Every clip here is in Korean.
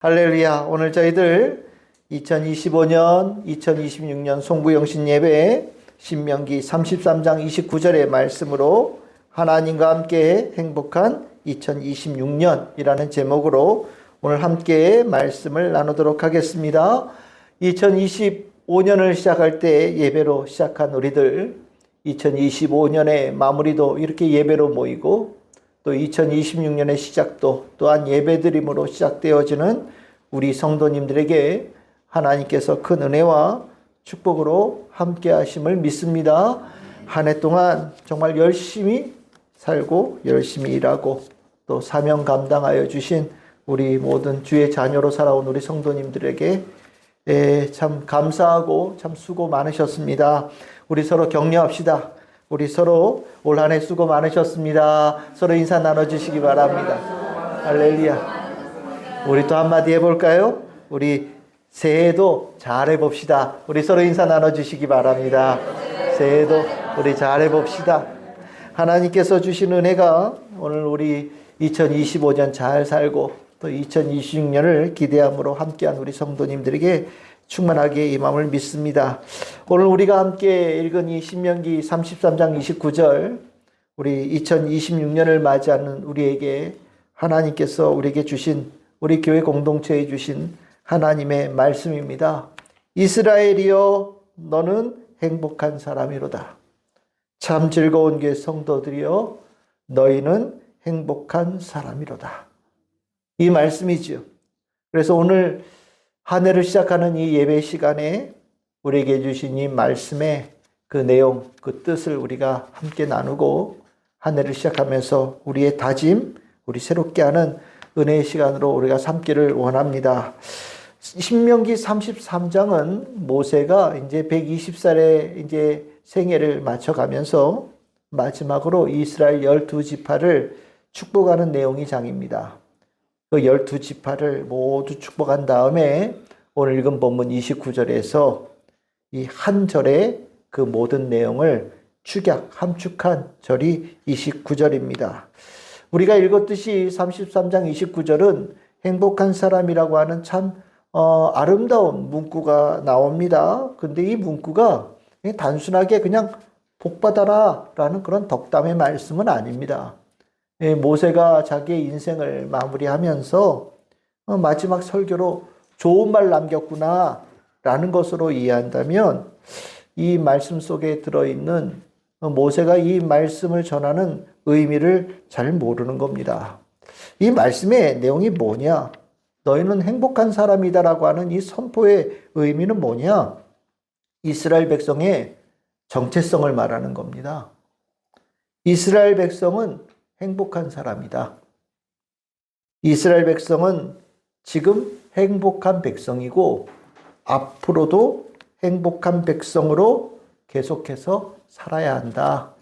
할렐루야. 오늘 저희들 2025년, 2026년 송구영신 예배 신명기 33장 29절의 말씀으로 하나님과 함께 행복한 2026년이라는 제목으로 오늘 함께 말씀을 나누도록 하겠습니다. 2025년을 시작할 때 예배로 시작한 우리들, 2025년의 마무리도 이렇게 예배로 모이고 또 2026년의 시작도 또한 예배드림으로 시작되어지는 우리 성도님들에게 하나님께서 큰 은혜와 축복으로 함께 하심을 믿습니다. 한 해 동안 정말 열심히 살고 열심히 일하고 또 사명 감당하여 주신 우리 모든 주의 자녀로 살아온 우리 성도님들에게 참 감사하고 참 수고 많으셨습니다. 우리 서로 격려합시다. 우리 서로 올 한 해 수고 많으셨습니다. 서로 인사 나눠주시기 바랍니다. 할렐루야. 우리 또 한마디 해볼까요? 우리 새해도 잘 해봅시다. 우리 서로 인사 나눠주시기 바랍니다. 새해도 우리 잘 해봅시다. 하나님께서 주신 은혜가 오늘 우리 2025년 잘 살고 또 2026년을 기대함으로 함께한 우리 성도님들에게 충만하게 임함을 믿습니다. 오늘 우리가 함께 읽은 이 신명기 33장 29절, 우리 2026년을 맞이하는 우리에게 하나님께서 우리에게 주신, 우리 교회 공동체에 주신 하나님의 말씀입니다. 이스라엘이여 너는 행복한 사람이로다. 참 즐거운 교회 성도들이여 너희는 행복한 사람이로다. 이 말씀이지요. 그래서 오늘 한 해를 시작하는 이 예배 시간에 우리에게 주신 이 말씀의 그 내용, 그 뜻을 우리가 함께 나누고 한 해를 시작하면서 우리의 다짐, 우리 새롭게 하는 은혜의 시간으로 우리가 삼기를 원합니다. 신명기 33장은 모세가 이제 120살에 이제 생애를 맞춰가면서 마지막으로 이스라엘 12지파를 축복하는 내용이 장입니다. 그 12지파를 모두 축복한 다음에 오늘 읽은 본문 29절에서 이 한 절의 그 모든 내용을 함축한 절이 29절입니다. 우리가 읽었듯이 33장 29절은 행복한 사람이라고 하는 참 아름다운 문구가 나옵니다. 근데 이 문구가 단순하게 그냥 복받아라 라는 그런 덕담의 말씀은 아닙니다. 모세가 자기의 인생을 마무리하면서 마지막 설교로 좋은 말 남겼구나 라는 것으로 이해한다면 이 말씀 속에 들어있는 모세가 이 말씀을 전하는 의미를 잘 모르는 겁니다. 이 말씀의 내용이 뭐냐? 너희는 행복한 사람이다라고 하는 이 선포의 의미는 뭐냐? 이스라엘 백성의 정체성을 말하는 겁니다. 이스라엘 백성은 행복한 사람이다. 이스라엘 백성은 지금 행복한 백성이고 앞으로도 행복한 백성으로 계속해서 살아야 한다.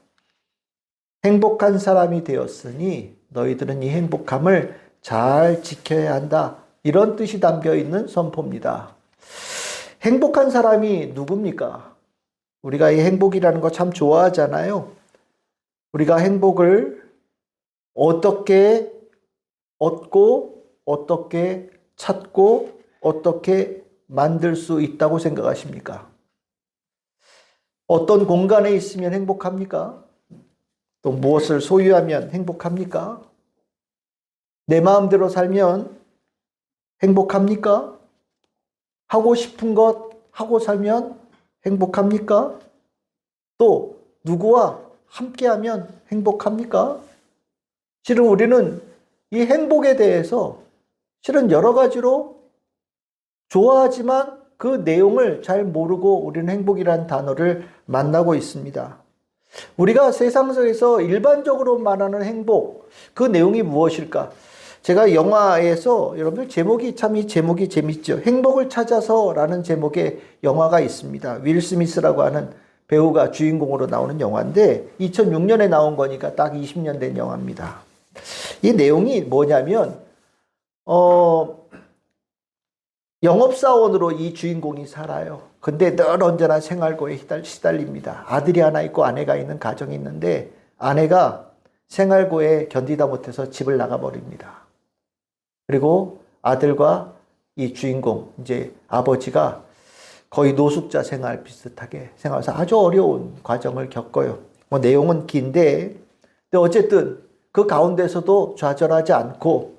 행복한 사람이 되었으니 너희들은 이 행복함을 잘 지켜야 한다. 이런 뜻이 담겨 있는 선포입니다. 행복한 사람이 누굽니까? 우리가 이 행복이라는 거 참 좋아하잖아요. 우리가 행복을 어떻게 얻고 어떻게 찾고 어떻게 만들 수 있다고 생각하십니까? 어떤 공간에 있으면 행복합니까? 또 무엇을 소유하면 행복합니까? 내 마음대로 살면 행복합니까? 하고 싶은 것 하고 살면 행복합니까? 또 누구와 함께하면 행복합니까? 실은 우리는 이 행복에 대해서 실은 여러 가지로 좋아하지만 그 내용을 잘 모르고 우리는 행복이라는 단어를 만나고 있습니다. 우리가 세상 속에서 일반적으로 말하는 행복, 그 내용이 무엇일까? 제가 영화에서 여러분들 이 제목이 재밌죠. 행복을 찾아서라는 제목의 영화가 있습니다. 윌 스미스라고 하는 배우가 주인공으로 나오는 영화인데 2006년에 나온 거니까 딱 20년 된 영화입니다. 이 내용이 뭐냐면 영업사원으로 이 주인공이 살아요. 근데 늘 언제나 생활고에 시달립니다. 아들이 하나 있고 아내가 있는 가정이 있는데 아내가 생활고에 견디다 못해서 집을 나가버립니다. 그리고 아들과 이 주인공, 이제 아버지가 거의 노숙자 생활 비슷하게 생활해서 아주 어려운 과정을 겪어요. 뭐 내용은 긴데, 근데 어쨌든 그 가운데서도 좌절하지 않고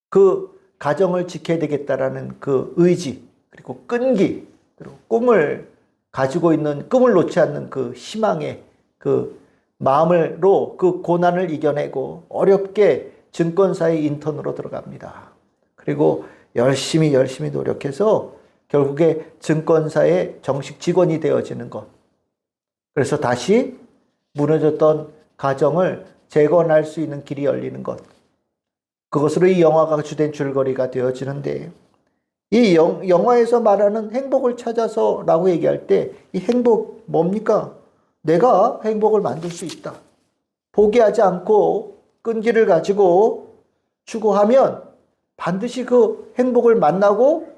그 가정을 지켜야 되겠다라는 그 의지, 그리고 끈기, 그리고 꿈을 가지고 있는, 꿈을 놓지 않는 그 희망의 그 마음으로 그 고난을 이겨내고 어렵게 증권사의 인턴으로 들어갑니다. 그리고 열심히 노력해서 결국에 증권사의 정식 직원이 되어지는 것. 그래서 다시 무너졌던 가정을 재건할 수 있는 길이 열리는 것. 그것으로 이 영화가 주된 줄거리가 되어지는데, 이 영화에서 말하는 행복을 찾아서라고 얘기할 때 이 행복 뭡니까? 내가 행복을 만들 수 있다. 포기하지 않고 끈기를 가지고 추구하면 반드시 그 행복을 만나고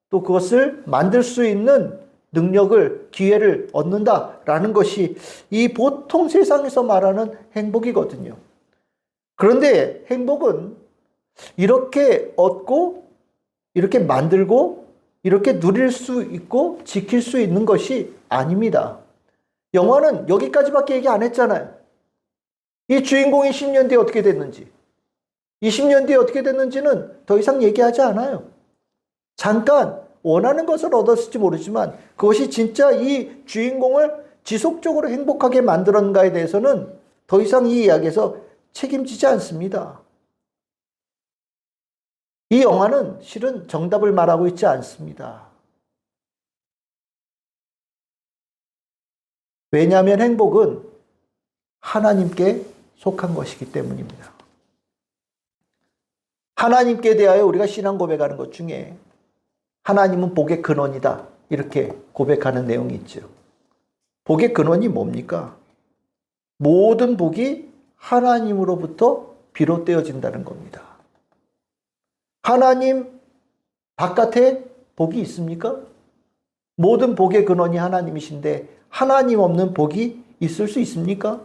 또 그것을 만들 수 있는 능력을, 기회를 얻는다라는 것이 이 보통 세상에서 말하는 행복이거든요. 그런데 행복은 이렇게 얻고, 이렇게 만들고, 이렇게 누릴 수 있고, 지킬 수 있는 것이 아닙니다. 영화는 여기까지밖에 얘기 안 했잖아요. 이 주인공이 10년 뒤에 어떻게 됐는지, 20년 뒤에 어떻게 됐는지는 더 이상 얘기하지 않아요. 잠깐 원하는 것을 얻었을지 모르지만 그것이 진짜 이 주인공을 지속적으로 행복하게 만들었는가에 대해서는 더 이상 이 이야기에서 책임지지 않습니다. 이 영화는 실은 정답을 말하고 있지 않습니다. 왜냐하면 행복은 하나님께 속한 것이기 때문입니다. 하나님께 대하여 우리가 신앙 고백하는 것 중에 하나님은 복의 근원이다, 이렇게 고백하는 내용이 있죠. 복의 근원이 뭡니까? 모든 복이 하나님으로부터 비롯되어진다는 겁니다. 하나님 바깥에 복이 있습니까? 모든 복의 근원이 하나님이신데 하나님 없는 복이 있을 수 있습니까?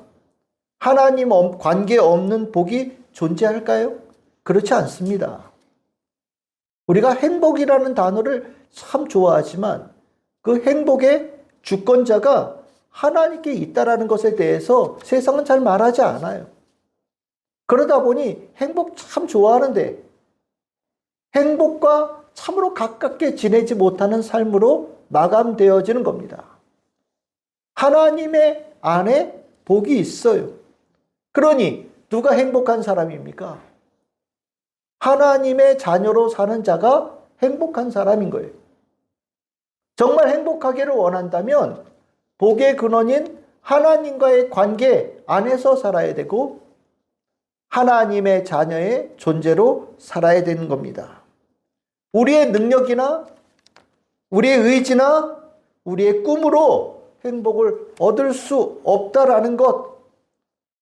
하나님 관계 없는 복이 존재할까요? 그렇지 않습니다. 우리가 행복이라는 단어를 참 좋아하지만 그 행복의 주권자가 하나님께 있다라는 것에 대해서 세상은 잘 말하지 않아요. 그러다 보니 행복 참 좋아하는데 행복과 참으로 가깝게 지내지 못하는 삶으로 마감되어지는 겁니다. 하나님의 안에 복이 있어요. 그러니 누가 행복한 사람입니까? 하나님의 자녀로 사는 자가 행복한 사람인 거예요. 정말 행복하기를 원한다면 복의 근원인 하나님과의 관계 안에서 살아야 되고 하나님의 자녀의 존재로 살아야 되는 겁니다. 우리의 능력이나 우리의 의지나 우리의 꿈으로 행복을 얻을 수 없다라는 것,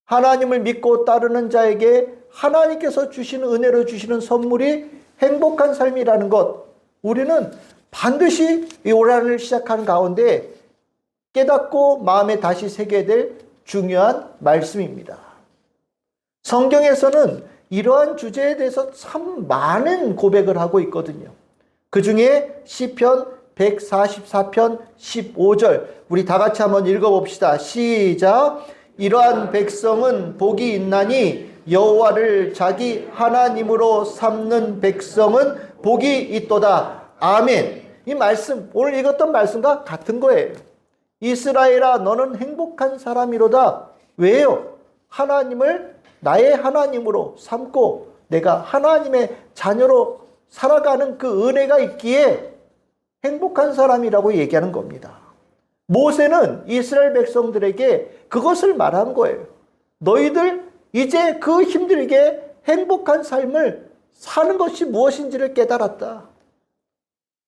하나님을 믿고 따르는 자에게 하나님께서 주시는 은혜로 주시는 선물이 행복한 삶이라는 것, 우리는 반드시 이 올 한해를 시작하는 가운데 깨닫고 마음에 다시 새겨야 될 중요한 말씀입니다. 성경에서는 이러한 주제에 대해서 참 많은 고백을 하고 있거든요. 그 중에 시편 144편 15절, 우리 다 같이 한번 읽어봅시다. 시작. 이러한 백성은 복이 있나니 여호와를 자기 하나님으로 삼는 백성은 복이 있도다. 아멘. 이 말씀, 오늘 읽었던 말씀과 같은 거예요. 이스라엘아, 너는 행복한 사람이로다. 왜요? 하나님을 나의 하나님으로 삼고 내가 하나님의 자녀로 살아가는 그 은혜가 있기에 행복한 사람이라고 얘기하는 겁니다. 모세는 이스라엘 백성들에게 그것을 말한 거예요. 너희들 이제 그 힘들게 행복한 삶을 사는 것이 무엇인지를 깨달았다.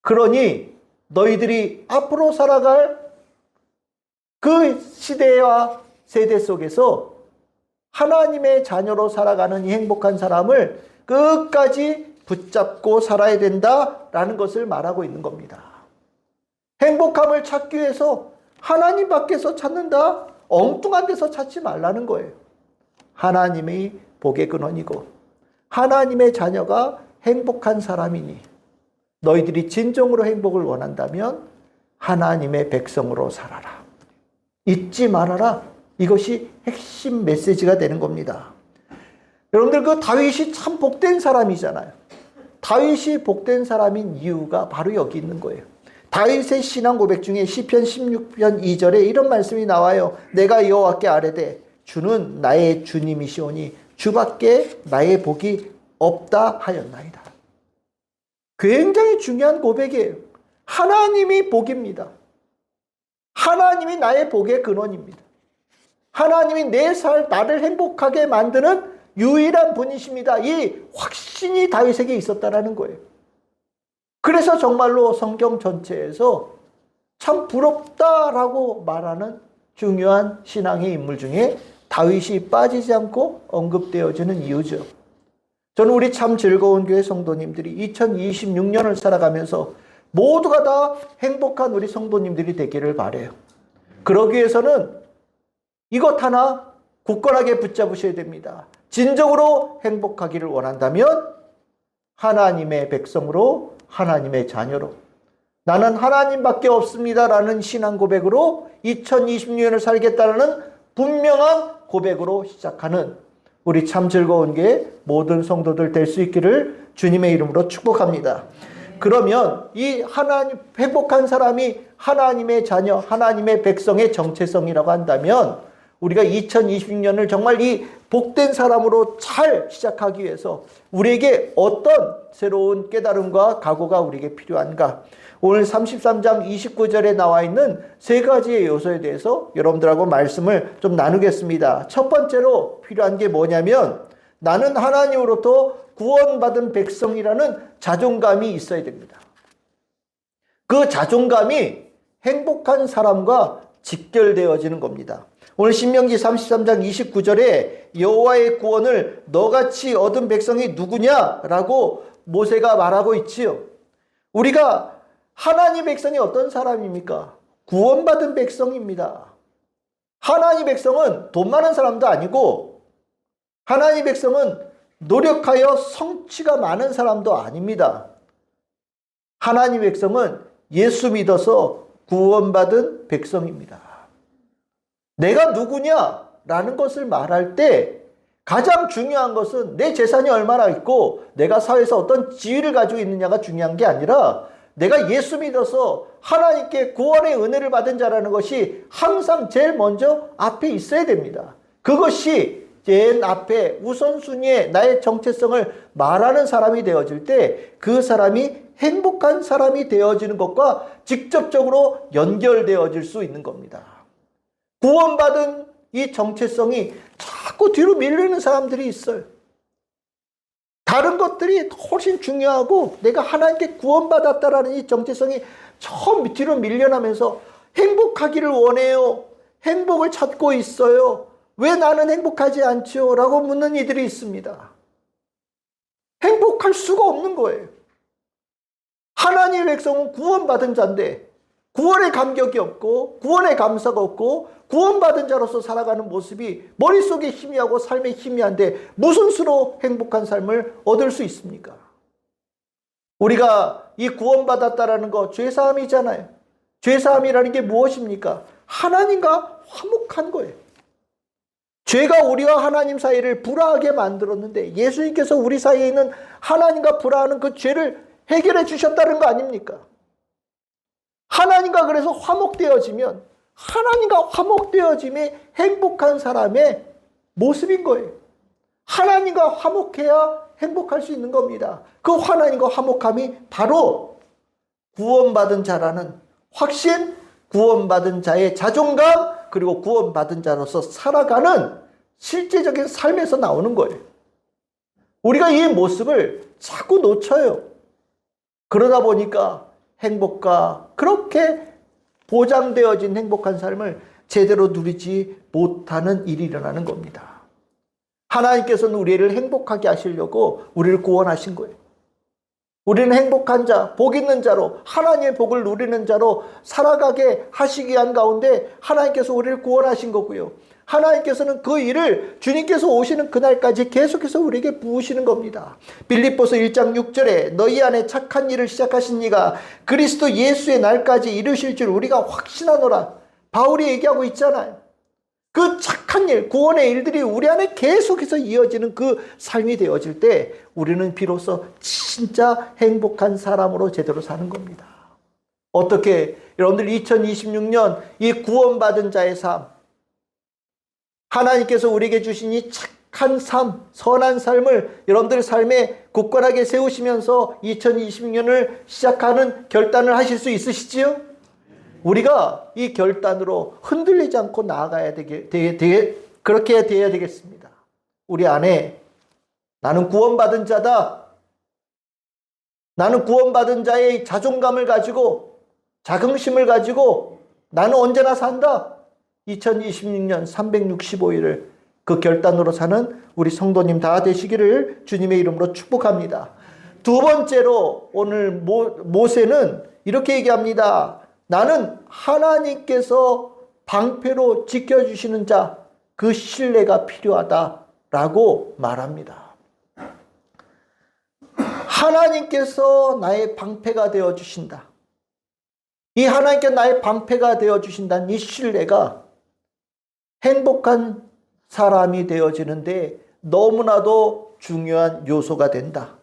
그러니 너희들이 앞으로 살아갈 그 시대와 세대 속에서 하나님의 자녀로 살아가는 이 행복한 사람을 끝까지 붙잡고 살아야 된다라는 것을 말하고 있는 겁니다. 행복함을 찾기 위해서 하나님 밖에서 찾는다? 엉뚱한 데서 찾지 말라는 거예요. 하나님의 복의 근원이고 하나님의 자녀가 행복한 사람이니 너희들이 진정으로 행복을 원한다면 하나님의 백성으로 살아라. 잊지 말아라. 이것이 핵심 메시지가 되는 겁니다. 여러분들 그 다윗이 참 복된 사람이잖아요. 다윗이 복된 사람인 이유가 바로 여기 있는 거예요. 다윗의 신앙 고백 중에 시편 16편 2절에 이런 말씀이 나와요. 내가 여호와께 아뢰되 주는 나의 주님이시오니 주밖에 나의 복이 없다 하였나이다. 굉장히 중요한 고백이에요. 하나님이 복입니다. 하나님이 나의 복의 근원입니다. 하나님이 나를 행복하게 만드는 유일한 분이십니다. 이 확신이 다윗에게 있었다라는 거예요. 그래서 정말로 성경 전체에서 참 부럽다라고 말하는 중요한 신앙의 인물 중에 다윗이 빠지지 않고 언급되어지는 이유죠. 저는 우리 참 즐거운 교회 성도님들이 2026년을 살아가면서 모두가 다 행복한 우리 성도님들이 되기를 바라요. 그러기 위해서는 이것 하나 굳건하게 붙잡으셔야 됩니다. 진정으로 행복하기를 원한다면 하나님의 백성으로, 하나님의 자녀로, 나는 하나님밖에 없습니다라는 신앙 고백으로 2026년을 살겠다는 분명한 고백으로 시작하는 우리 참 즐거운 게 모든 성도들 될 수 있기를 주님의 이름으로 축복합니다. 그러면 이 행복한 사람이 하나님의 자녀, 하나님의 백성의 정체성이라고 한다면 우리가 2026년을 정말 이 복된 사람으로 잘 시작하기 위해서 우리에게 어떤 새로운 깨달음과 각오가 우리에게 필요한가? 오늘 33장 29절에 나와 있는 세 가지의 요소에 대해서 여러분들하고 말씀을 좀 나누겠습니다. 첫 번째로 필요한 게 뭐냐면 나는 하나님으로부터 구원받은 백성이라는 자존감이 있어야 됩니다. 그 자존감이 행복한 사람과 직결되어지는 겁니다. 오늘 신명기 33장 29절에 여호와의 구원을 너같이 얻은 백성이 누구냐라고 모세가 말하고 있지요. 우리가 하나님 백성이 어떤 사람입니까? 구원받은 백성입니다. 하나님 백성은 돈 많은 사람도 아니고 하나님 백성은 노력하여 성취가 많은 사람도 아닙니다. 하나님 백성은 예수 믿어서 구원받은 백성입니다. 내가 누구냐라는 것을 말할 때 가장 중요한 것은 내 재산이 얼마나 있고 내가 사회에서 어떤 지위를 가지고 있느냐가 중요한 게 아니라 내가 예수 믿어서 하나님께 구원의 은혜를 받은 자라는 것이 항상 제일 먼저 앞에 있어야 됩니다. 그것이 맨 앞에 우선순위에 나의 정체성을 말하는 사람이 되어질 때 그 사람이 행복한 사람이 되어지는 것과 직접적으로 연결되어질 수 있는 겁니다. 구원받은 이 정체성이 자꾸 뒤로 밀리는 사람들이 있어요. 다른 것들이 훨씬 중요하고 내가 하나님께 구원받았다라는 이 정체성이 처음 뒤로 밀려나면서 행복하기를 원해요. 행복을 찾고 있어요. 왜 나는 행복하지 않지요? 라고 묻는 이들이 있습니다. 행복할 수가 없는 거예요. 하나님의 백성은 구원받은 자인데 구원의 감격이 없고 구원의 감사가 없고 구원받은 자로서 살아가는 모습이 머릿속에 희미하고 삶에 희미한데 무슨 수로 행복한 삶을 얻을 수 있습니까? 우리가 이 구원받았다라는 거 죄사함이잖아요. 죄사함이라는 게 무엇입니까? 하나님과 화목한 거예요. 죄가 우리와 하나님 사이를 불화하게 만들었는데 예수님께서 우리 사이에 있는 하나님과 불화하는 그 죄를 해결해 주셨다는 거 아닙니까? 하나님과 그래서 화목되어지면 하나님과 화목되어짐이 행복한 사람의 모습인 거예요. 하나님과 화목해야 행복할 수 있는 겁니다. 그 하나님과 화목함이 바로 구원받은 자라는 확신, 구원받은 자의 자존감, 그리고 구원받은 자로서 살아가는 실제적인 삶에서 나오는 거예요. 우리가 이 모습을 자꾸 놓쳐요. 그러다 보니까 행복과 그렇게 보장되어진 행복한 삶을 제대로 누리지 못하는 일이 일어나는 겁니다. 하나님께서는 우리를 행복하게 하시려고 우리를 구원하신 거예요. 우리는 행복한 자, 복 있는 자로 하나님의 복을 누리는 자로 살아가게 하시기 위한 가운데 하나님께서 우리를 구원하신 거고요. 하나님께서는 그 일을 주님께서 오시는 그날까지 계속해서 우리에게 부으시는 겁니다. 빌립보서 1장 6절에 너희 안에 착한 일을 시작하신 이가 그리스도 예수의 날까지 이루실 줄 우리가 확신하노라. 바울이 얘기하고 있잖아요. 그 착한 일, 구원의 일들이 우리 안에 계속해서 이어지는 그 삶이 되어질 때 우리는 비로소 진짜 행복한 사람으로 제대로 사는 겁니다. 어떻게 여러분들 2026년 이 구원받은 자의 삶, 하나님께서 우리에게 주신 이 착한 삶, 선한 삶을 여러분들 삶에 굳건하게 세우시면서 2026년을 시작하는 결단을 하실 수 있으시지요? 우리가 이 결단으로 흔들리지 않고 나아가야 그렇게 되어야 되겠습니다. 우리 안에 나는 구원받은 자다. 나는 구원받은 자의 자존감을 가지고 자긍심을 가지고 나는 언제나 산다. 2026년 365일을 그 결단으로 사는 우리 성도님 다 되시기를 주님의 이름으로 축복합니다. 두 번째로 오늘 모세는 이렇게 얘기합니다. 나는 하나님께서 방패로 지켜주시는 자, 그 신뢰가 필요하다라고 말합니다. 하나님께서 나의 방패가 되어주신다. 이 하나님께 나의 방패가 되어주신다는 이 신뢰가 행복한 사람이 되어지는데 너무나도 중요한 요소가 된다.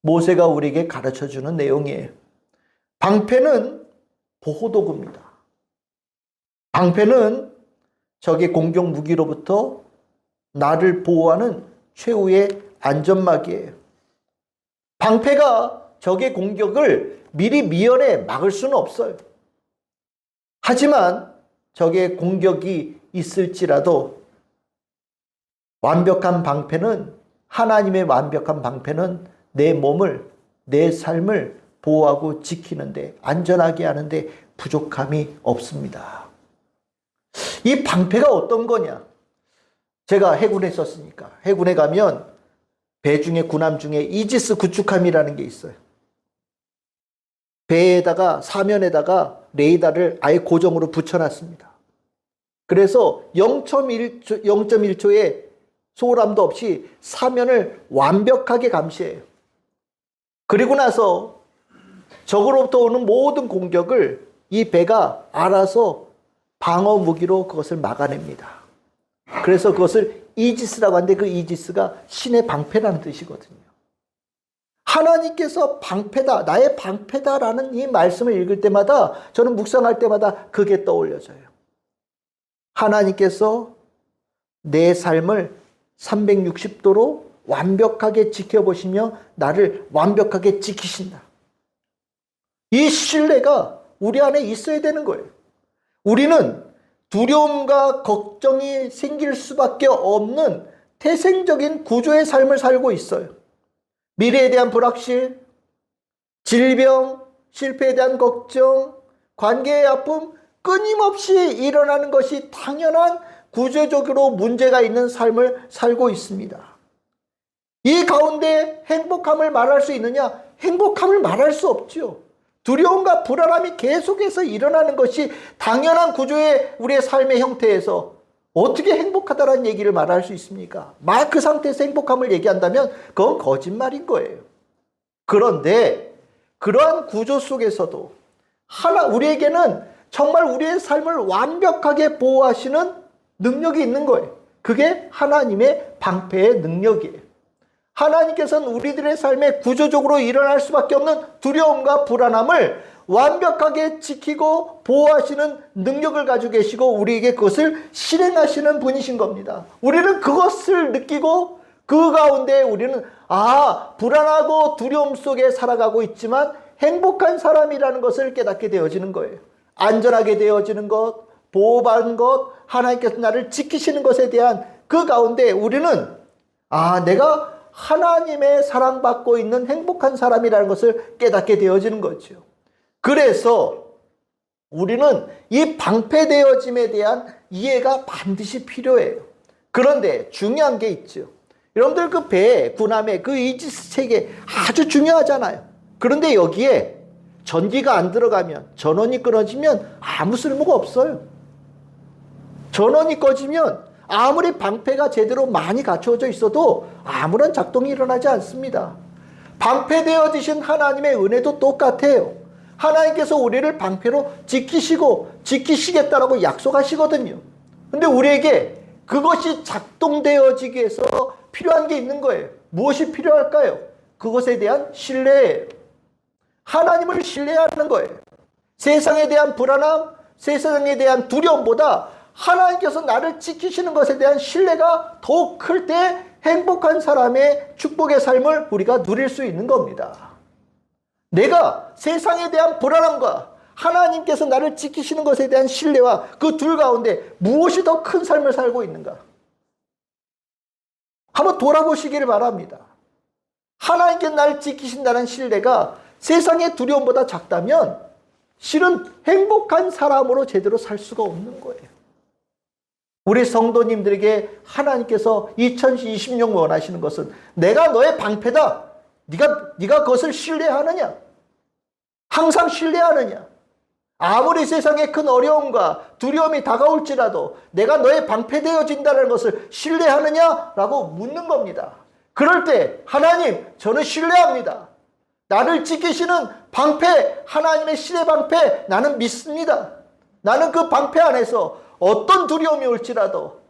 모세가 우리에게 가르쳐주는 내용이에요. 방패는 보호도구입니다. 방패는 적의 공격 무기로부터 나를 보호하는 최후의 안전막이에요. 방패가 적의 공격을 미리 미연에 막을 수는 없어요. 하지만 적의 공격이 있을지라도 완벽한 방패는, 하나님의 완벽한 방패는 내 몸을, 내 삶을 보호하고 지키는데, 안전하게 하는데 부족함이 없습니다. 이 방패가 어떤 거냐? 제가 해군에 있었으니까 해군에 가면 배 중에 군함 중에 이지스 구축함이라는 게 있어요. 배에다가 사면에다가 레이더를 아예 고정으로 붙여놨습니다. 그래서 0.1초의 소홀함도 없이 사면을 완벽하게 감시해요. 그리고 나서 적으로부터 오는 모든 공격을 이 배가 알아서 방어 무기로 그것을 막아냅니다. 그래서 그것을 이지스라고 하는데 그 이지스가 신의 방패라는 뜻이거든요. 하나님께서 방패다, 나의 방패다라는 이 말씀을 읽을 때마다, 저는 묵상할 때마다 그게 떠올려져요. 하나님께서 내 삶을 360도로 완벽하게 지켜보시며 나를 완벽하게 지키신다. 이 신뢰가 우리 안에 있어야 되는 거예요. 우리는 두려움과 걱정이 생길 수밖에 없는 태생적인 구조의 삶을 살고 있어요. 미래에 대한 불확실, 질병, 실패에 대한 걱정, 관계의 아픔, 끊임없이 일어나는 것이 당연한 구조적으로 문제가 있는 삶을 살고 있습니다. 이 가운데 행복함을 말할 수 있느냐? 행복함을 말할 수 없죠. 두려움과 불안함이 계속해서 일어나는 것이 당연한 구조의 우리의 삶의 형태에서 어떻게 행복하다라는 얘기를 말할 수 있습니까? 그 상태에서 행복함을 얘기한다면 그건 거짓말인 거예요. 그런데 그러한 구조 속에서도 우리에게는 정말 우리의 삶을 완벽하게 보호하시는 능력이 있는 거예요. 그게 하나님의 방패의 능력이에요. 하나님께서는 우리들의 삶에 구조적으로 일어날 수밖에 없는 두려움과 불안함을 완벽하게 지키고 보호하시는 능력을 가지고 계시고 우리에게 그것을 실행하시는 분이신 겁니다. 우리는 그것을 느끼고 그 가운데 우리는 불안하고 두려움 속에 살아가고 있지만 행복한 사람이라는 것을 깨닫게 되어지는 거예요. 안전하게 되어지는 것, 보호받은 것, 하나님께서 나를 지키시는 것에 대한 그 가운데 우리는 내가 하나님의 사랑받고 있는 행복한 사람이라는 것을 깨닫게 되어지는 거죠. 그래서 우리는 이 방패되어짐에 대한 이해가 반드시 필요해요. 그런데 중요한 게 있죠. 여러분들 그 배, 군함의 그 이지스 체계 아주 중요하잖아요. 그런데 여기에 전기가 안 들어가면, 전원이 끊어지면 아무 쓸모가 없어요. 전원이 꺼지면 아무리 방패가 제대로 많이 갖춰져 있어도 아무런 작동이 일어나지 않습니다. 방패되어지신 하나님의 은혜도 똑같아요. 하나님께서 우리를 방패로 지키시겠다라고 약속하시거든요. 근데 우리에게 그것이 작동되어지기 위해서 필요한 게 있는 거예요. 무엇이 필요할까요? 그것에 대한 신뢰예요. 하나님을 신뢰하는 거예요. 세상에 대한 불안함, 세상에 대한 두려움보다 하나님께서 나를 지키시는 것에 대한 신뢰가 더욱 클 때 행복한 사람의 축복의 삶을 우리가 누릴 수 있는 겁니다. 내가 세상에 대한 불안함과 하나님께서 나를 지키시는 것에 대한 신뢰와 그 둘 가운데 무엇이 더 큰 삶을 살고 있는가? 한번 돌아보시기를 바랍니다. 하나님께 나를 지키신다는 신뢰가 세상의 두려움보다 작다면 실은 행복한 사람으로 제대로 살 수가 없는 거예요. 우리 성도님들에게 하나님께서 2020년 원하시는 것은 내가 너의 방패다. 네가 그것을 신뢰하느냐? 항상 신뢰하느냐? 아무리 세상에 큰 어려움과 두려움이 다가올지라도 내가 너의 방패되어진다는 것을 신뢰하느냐라고 묻는 겁니다. 그럴 때 하나님, 저는 신뢰합니다. 나를 지키시는 방패, 하나님의 신의 방패, 나는 믿습니다. 나는 그 방패 안에서 어떤 두려움이 올지라도,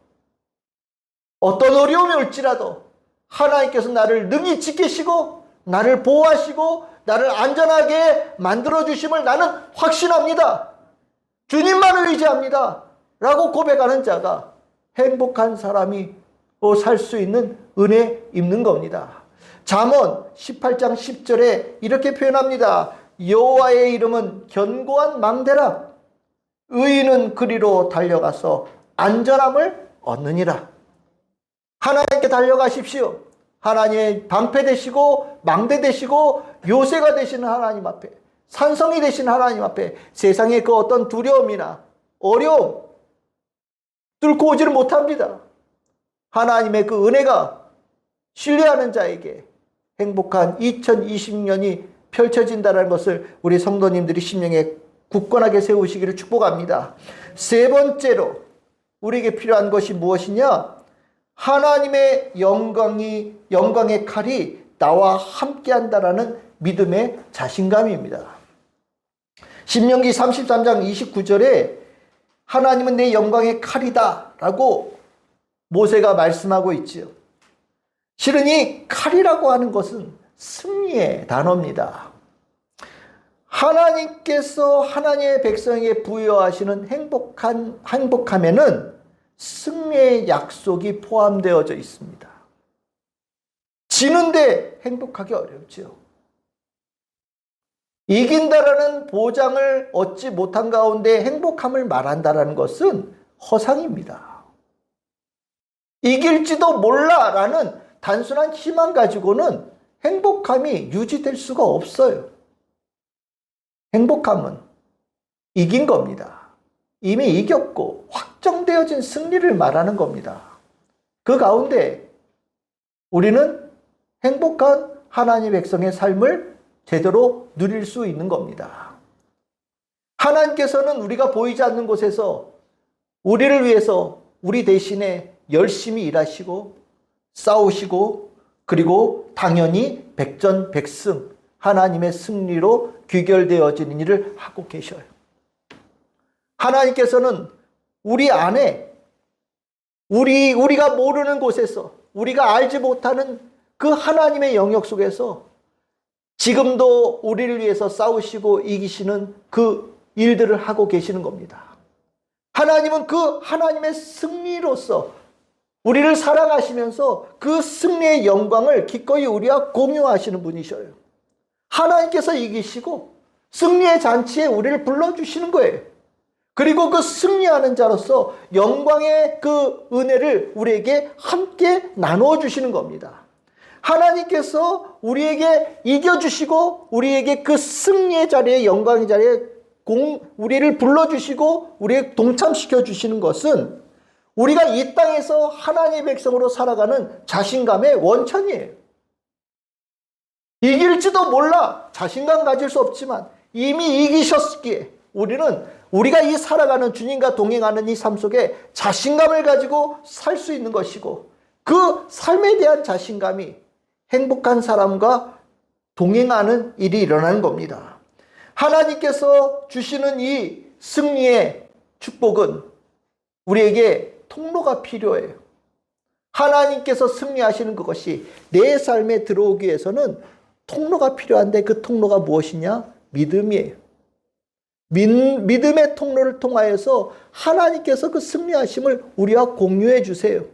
어떤 어려움이 올지라도 하나님께서 나를 능히 지키시고 나를 보호하시고 나를 안전하게 만들어주심을 나는 확신합니다. 주님만을 의지합니다. 라고 고백하는 자가 행복한 사람이 살 수 있는 은혜 입는 겁니다. 잠언 18장 10절에 이렇게 표현합니다. 여호와의 이름은 견고한 망대라. 의인은 그리로 달려가서 안전함을 얻느니라. 하나님께 달려가십시오. 하나님의 방패 되시고 망대 되시고 요새가 되시는 하나님 앞에, 산성이 되시는 하나님 앞에 세상의 그 어떤 두려움이나 어려움 뚫고 오지를 못합니다. 하나님의 그 은혜가 신뢰하는 자에게 행복한 2020년이 펼쳐진다는 것을 우리 성도님들이 심령에 굳건하게 세우시기를 축복합니다. 세 번째로 우리에게 필요한 것이 무엇이냐? 하나님의 영광의 칼이 나와 함께한다라는 믿음의 자신감입니다. 신명기 33장 29절에 하나님은 내 영광의 칼이다 라고 모세가 말씀하고 있지요. 실은 이 칼이라고 하는 것은 승리의 단어입니다. 하나님께서 하나님의 백성에게 부여하시는 행복함에는 승리의 약속이 포함되어져 있습니다. 지는데 행복하기 어렵죠. 이긴다라는 보장을 얻지 못한 가운데 행복함을 말한다라는 것은 허상입니다. 이길지도 몰라라는 단순한 희망 가지고는 행복함이 유지될 수가 없어요. 행복함은 이긴 겁니다. 이미 이겼고 확정되어진 승리를 말하는 겁니다. 그 가운데 우리는 행복한 하나님의 백성의 삶을 제대로 누릴 수 있는 겁니다. 하나님께서는 우리가 보이지 않는 곳에서 우리를 위해서 우리 대신에 열심히 일하시고 싸우시고 그리고 당연히 백전백승 하나님의 승리로 귀결되어지는 일을 하고 계셔요. 하나님께서는 우리 안에 우리가 모르는 곳에서 우리가 알지 못하는 그 하나님의 영역 속에서 지금도 우리를 위해서 싸우시고 이기시는 그 일들을 하고 계시는 겁니다. 하나님은 그 하나님의 승리로서 우리를 사랑하시면서 그 승리의 영광을 기꺼이 우리와 공유하시는 분이셔요. 하나님께서 이기시고 승리의 잔치에 우리를 불러주시는 거예요. 그리고 그 승리하는 자로서 영광의 그 은혜를 우리에게 함께 나누어 주시는 겁니다. 하나님께서 우리에게 이겨주시고 우리에게 그 승리의 자리에 영광의 자리에 우리를 불러주시고 우리에게 동참시켜 주시는 것은 우리가 이 땅에서 하나님의 백성으로 살아가는 자신감의 원천이에요. 이길지도 몰라 자신감 가질 수 없지만 이미 이기셨기에 우리는 우리가 이 살아가는 주님과 동행하는 이 삶 속에 자신감을 가지고 살 수 있는 것이고 그 삶에 대한 자신감이 행복한 사람과 동행하는 일이 일어나는 겁니다. 하나님께서 주시는 이 승리의 축복은 우리에게 통로가 필요해요. 하나님께서 승리하시는 그것이 내 삶에 들어오기 위해서는 통로가 필요한데 그 통로가 무엇이냐? 믿음이에요. 믿음의 통로를 통하여서 하나님께서 그 승리하심을 우리와 공유해 주세요.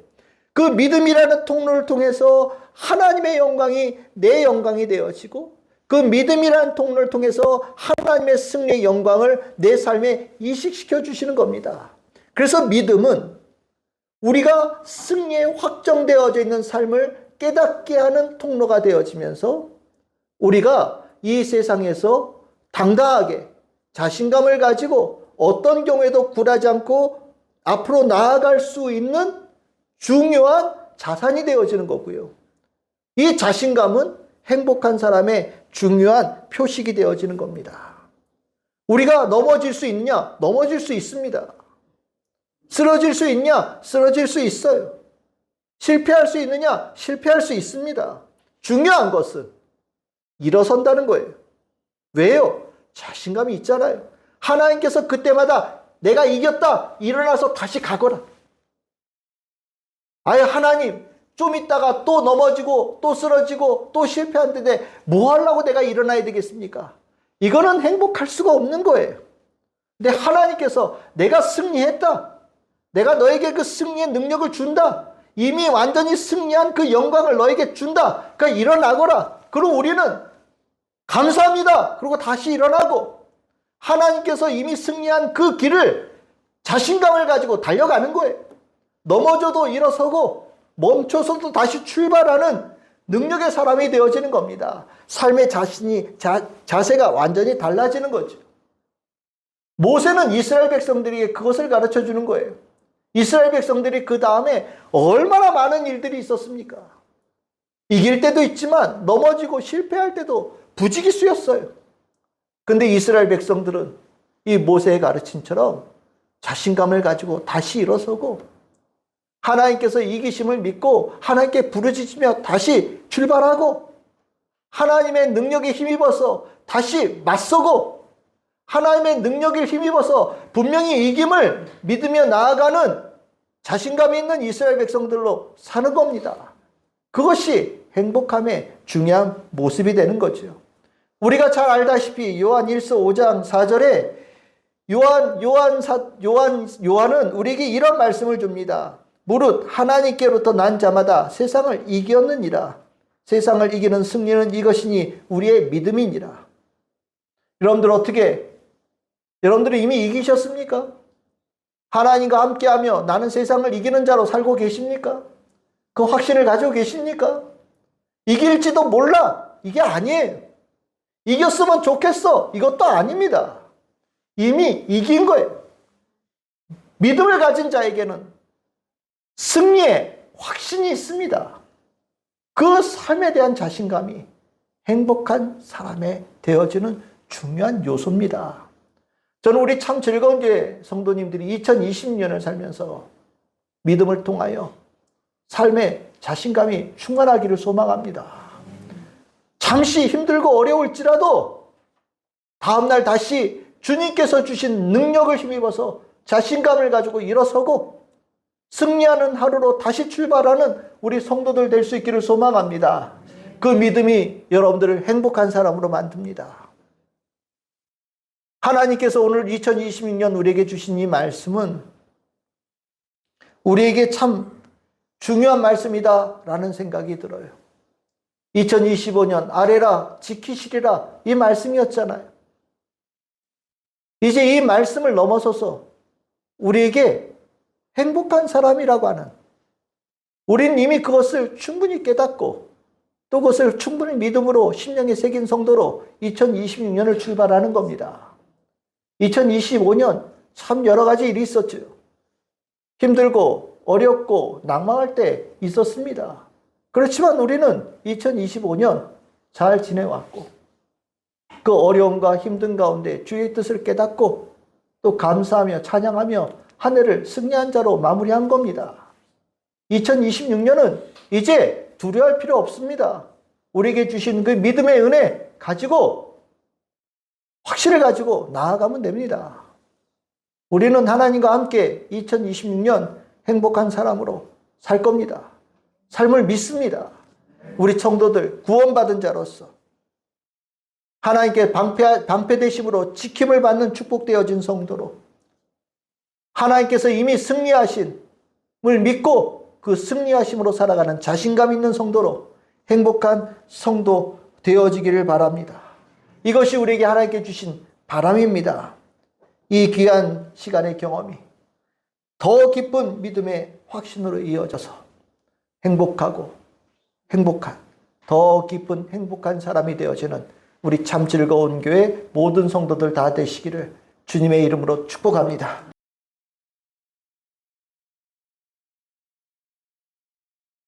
그 믿음이라는 통로를 통해서 하나님의 영광이 내 영광이 되어지고 그 믿음이라는 통로를 통해서 하나님의 승리의 영광을 내 삶에 이식시켜 주시는 겁니다. 그래서 믿음은 우리가 승리에 확정되어져 있는 삶을 깨닫게 하는 통로가 되어지면서 우리가 이 세상에서 당당하게 자신감을 가지고 어떤 경우에도 굴하지 않고 앞으로 나아갈 수 있는 중요한 자산이 되어지는 거고요. 이 자신감은 행복한 사람의 중요한 표식이 되어지는 겁니다. 우리가 넘어질 수 있냐? 넘어질 수 있습니다. 쓰러질 수 있냐? 쓰러질 수 있어요. 실패할 수 있느냐? 실패할 수 있습니다. 중요한 것은 일어선다는 거예요. 왜요? 자신감이 있잖아요. 하나님께서 그때마다 내가 이겼다. 일어나서 다시 가거라. 아예 하나님 좀 있다가 또 넘어지고 또 쓰러지고 또 실패하는데 뭐 하려고 내가 일어나야 되겠습니까? 이거는 행복할 수가 없는 거예요. 근데 하나님께서 내가 승리했다. 내가 너에게 그 승리의 능력을 준다. 이미 완전히 승리한 그 영광을 너에게 준다. 그러니까 일어나거라. 그럼 우리는 감사합니다. 그리고 다시 일어나고 하나님께서 이미 승리한 그 길을 자신감을 가지고 달려가는 거예요. 넘어져도 일어서고 멈춰서도 다시 출발하는 능력의 사람이 되어지는 겁니다. 삶의 자세가 완전히 달라지는 거죠. 모세는 이스라엘 백성들에게 그것을 가르쳐 주는 거예요. 이스라엘 백성들이 그 다음에 얼마나 많은 일들이 있었습니까? 이길 때도 있지만 넘어지고 실패할 때도 부지기수였어요. 근데 이스라엘 백성들은 이 모세의 가르침처럼 자신감을 가지고 다시 일어서고 하나님께서 이기심을 믿고 하나님께 부르짖으며 다시 출발하고 하나님의 능력에 힘입어서 다시 맞서고 하나님의 능력에 힘입어서 분명히 이김을 믿으며 나아가는 자신감이 있는 이스라엘 백성들로 사는 겁니다. 그것이 행복함의 중요한 모습이 되는 거죠. 우리가 잘 알다시피 요한 1서 5장 4절에 요한은 우리에게 이런 말씀을 줍니다. 무릇 하나님께로부터 난 자마다 세상을 이겼느니라. 세상을 이기는 승리는 이것이니 우리의 믿음이니라. 여러분들 이미 이기셨습니까? 하나님과 함께하며 나는 세상을 이기는 자로 살고 계십니까? 그 확신을 가지고 계십니까? 이길지도 몰라. 이게 아니에요. 이겼으면 좋겠어. 이것도 아닙니다. 이미 이긴 거예요. 믿음을 가진 자에게는 승리의 확신이 있습니다. 그 삶에 대한 자신감이 행복한 사람에 되어지는 중요한 요소입니다. 저는 우리 참 즐거운 교회 성도님들이 2020년을 살면서 믿음을 통하여 삶에 자신감이 충만하기를 소망합니다. 잠시 힘들고 어려울지라도 다음날 다시 주님께서 주신 능력을 힘입어서 자신감을 가지고 일어서고 승리하는 하루로 다시 출발하는 우리 성도들 될 수 있기를 소망합니다. 그 믿음이 여러분들을 행복한 사람으로 만듭니다. 하나님께서 오늘 2026년 우리에게 주신 이 말씀은 우리에게 참 중요한 말씀이다라는 생각이 들어요. 2025년 아뢰라 지키시리라 이 말씀이었잖아요. 이제 이 말씀을 넘어서서 우리에게 행복한 사람이라고 하는, 우리는 이미 그것을 충분히 깨닫고 또 그것을 충분히 믿음으로 심령에 새긴 성도로 2026년을 출발하는 겁니다. 2025년 참 여러 가지 일이 있었죠. 힘들고 어렵고 낭망할 때 있었습니다. 그렇지만 우리는 2025년 잘 지내왔고 그 어려움과 힘든 가운데 주의 뜻을 깨닫고 또 감사하며 찬양하며 한 해를 승리한 자로 마무리한 겁니다. 2026년은 이제 두려워할 필요 없습니다. 우리에게 주신 그 믿음의 은혜 가지고 확신을 가지고 나아가면 됩니다. 우리는 하나님과 함께 2026년 행복한 사람으로 살 겁니다. 삶을 믿습니다. 우리 성도들 구원받은 자로서 하나님께 방패되심으로 지킴을 받는 축복되어진 성도로 하나님께서 이미 승리하심을 믿고 그 승리하심으로 살아가는 자신감 있는 성도로 행복한 성도 되어지기를 바랍니다. 이것이 우리에게 하나님께 주신 바람입니다. 이 귀한 시간의 경험이 더 깊은 믿음의 확신으로 이어져서 행복하고 행복한 더 깊은 행복한 사람이 되어지는 우리 참 즐거운 교회 모든 성도들 다 되시기를 주님의 이름으로 축복합니다.